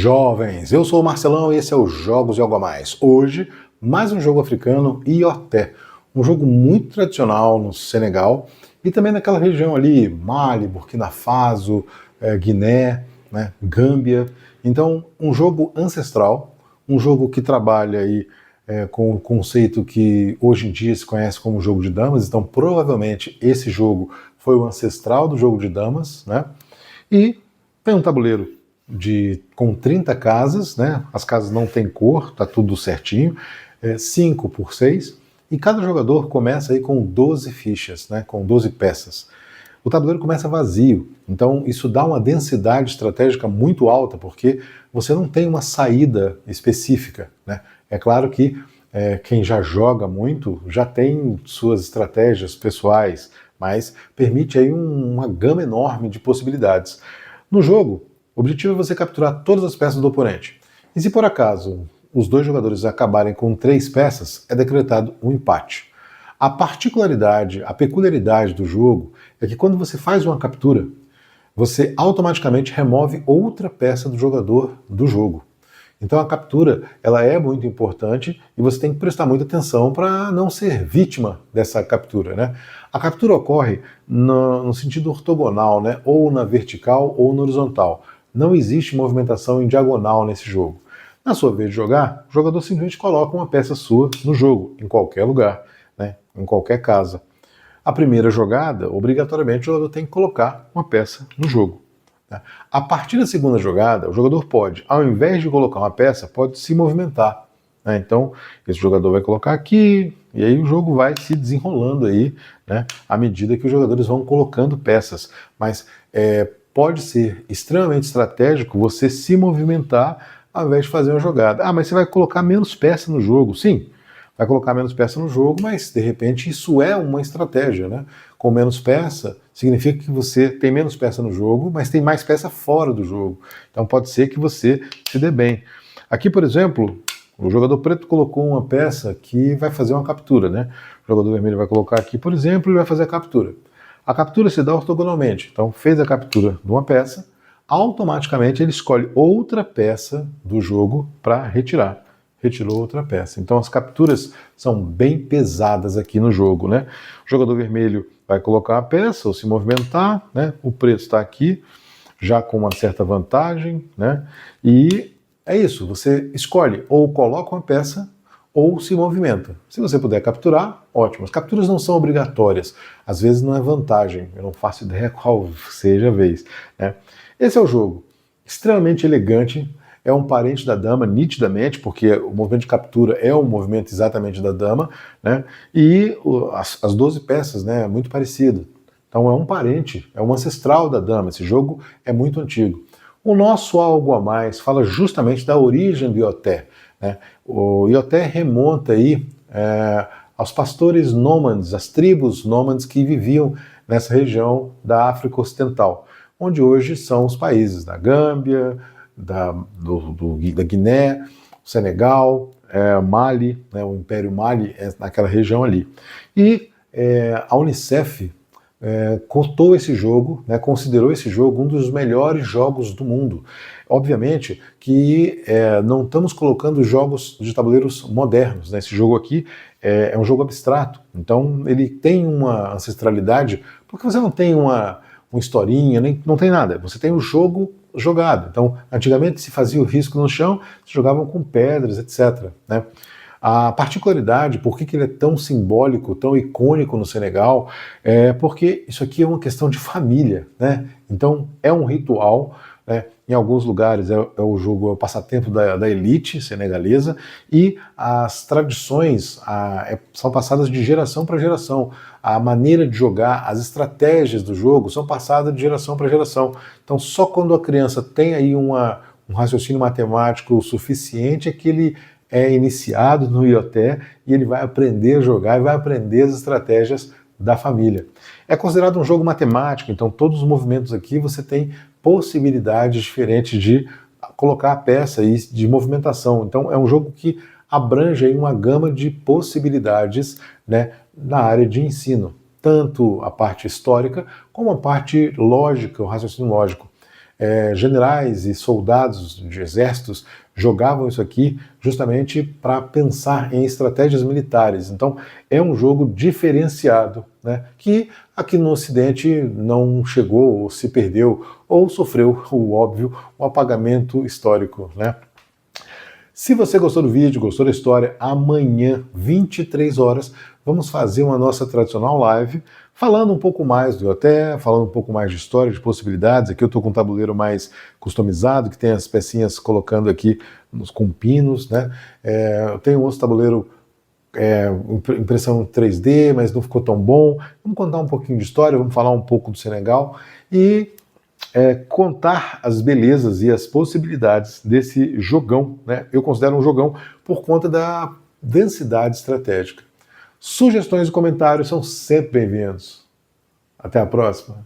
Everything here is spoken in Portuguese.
Jovens, eu sou o Marcelão e esse é o Jogos e Algo a Mais. Hoje, mais um jogo africano, Ioté, um jogo muito tradicional no Senegal e também naquela região ali, Mali, Burkina Faso, Guiné, né, Gâmbia. Então, um jogo ancestral, um jogo que trabalha aí com o conceito que hoje em dia se conhece como jogo de damas. Então, provavelmente, esse jogo foi o ancestral do jogo de damas, né? E tem um tabuleiro com 30 casas, né? As casas não têm cor, tá tudo certinho, 5 por 6, e cada jogador começa aí com 12 fichas, né? Com 12 peças. O tabuleiro começa vazio, então isso dá uma densidade estratégica muito alta, porque você não tem uma saída específica, né? É claro que quem já joga muito já tem suas estratégias pessoais, mas permite aí uma gama enorme de possibilidades. No jogo, o objetivo é você capturar todas as peças do oponente. E se por acaso os dois jogadores acabarem com 3 peças, é decretado um empate. A particularidade, a peculiaridade do jogo é que quando você faz uma captura, você automaticamente remove outra peça do jogador do jogo. Então a captura ela é muito importante e você tem que prestar muita atenção para não ser vítima dessa captura, né? A captura ocorre no sentido ortogonal, né? Ou na vertical ou na horizontal. Não existe movimentação em diagonal nesse jogo. Na sua vez de jogar, o jogador simplesmente coloca uma peça sua no jogo, em qualquer lugar, né? Em qualquer casa. A primeira jogada, obrigatoriamente, o jogador tem que colocar uma peça no jogo. A partir da segunda jogada, o jogador pode, ao invés de colocar uma peça, pode se movimentar. Né? Então, esse jogador vai colocar aqui, e aí o jogo vai se desenrolando aí, né, à medida que os jogadores vão colocando peças. Mas pode ser extremamente estratégico você se movimentar ao invés de fazer uma jogada. Ah, mas você vai colocar menos peça no jogo. Sim, vai colocar menos peça no jogo, mas de repente isso é uma estratégia, né? Com menos peça, significa que você tem menos peça no jogo, mas tem mais peça fora do jogo. Então pode ser que você se dê bem. Aqui, por exemplo, o jogador preto colocou uma peça que vai fazer uma captura, né? O jogador vermelho vai colocar aqui, por exemplo, e vai fazer a captura. A captura se dá ortogonalmente. Então fez a captura de uma peça, automaticamente ele escolhe outra peça do jogo para retirar. Retirou outra peça. Então as capturas são bem pesadas aqui no jogo, né? O jogador vermelho vai colocar a peça ou se movimentar, né? O preto está aqui, já com uma certa vantagem, né? E é isso, você escolhe ou coloca uma peça ou se movimenta. Se você puder capturar, ótimo. As capturas não são obrigatórias, às vezes não é vantagem, eu não faço ideia qual seja a vez, né? Esse é o jogo, extremamente elegante. É um parente da dama, nitidamente, porque o movimento de captura é um movimento exatamente da dama, né? E as 12 peças, né, é muito parecido. Então é um parente, é um ancestral da dama. Esse jogo é muito antigo. O nosso Algo a Mais fala justamente da origem do Ioté, né? O Ioté remonta aí aos pastores nômades, às tribos nômades que viviam nessa região da África Ocidental, onde hoje são os países da Gâmbia, da Guiné, Senegal, Mali, né, o Império Mali é naquela região ali. E a Unicef cotou esse jogo, né, considerou esse jogo um dos melhores jogos do mundo. Obviamente que não estamos colocando jogos de tabuleiros modernos, né? Esse jogo aqui é um jogo abstrato, então ele tem uma ancestralidade, porque você não tem uma historinha, não tem nada, você tem o jogo jogado. Então, antigamente se fazia o risco no chão, se jogavam com pedras, etc. Né? A particularidade, por que ele é tão simbólico, tão icônico no Senegal, é porque isso aqui é uma questão de família, né? Então, é um ritual, né? Em alguns lugares é o jogo, é o passatempo da elite senegalesa, e as tradições são passadas de geração para geração. A maneira de jogar, as estratégias do jogo são passadas de geração para geração. Então só quando a criança tem aí um raciocínio matemático suficiente é que ele é iniciado no Ioté e ele vai aprender a jogar e vai aprender as estratégias da família. É considerado um jogo matemático, então todos os movimentos aqui você tem possibilidades diferentes de colocar a peça e de movimentação. Então é um jogo que abrange aí uma gama de possibilidades, né, na área de ensino, tanto a parte histórica como a parte lógica, o raciocínio lógico. generais e soldados de exércitos jogavam isso aqui justamente para pensar em estratégias militares. Então é um jogo diferenciado, né, que aqui no Ocidente não chegou, ou se perdeu, ou sofreu o óbvio, o apagamento histórico, né? Se você gostou do vídeo, gostou da história, amanhã, 23 horas, vamos fazer uma nossa tradicional live, falando um pouco mais do IoT, falando um pouco mais de história, de possibilidades. Aqui eu estou com um tabuleiro mais customizado, que tem as pecinhas colocando aqui com pinos, né? Eu tenho outro tabuleiro impressão 3D, mas não ficou tão bom. Vamos contar um pouquinho de história, vamos falar um pouco do Senegal e contar as belezas e as possibilidades desse jogão, né? Eu considero um jogão por conta da densidade estratégica. Sugestões e comentários são sempre bem-vindos. Até a próxima.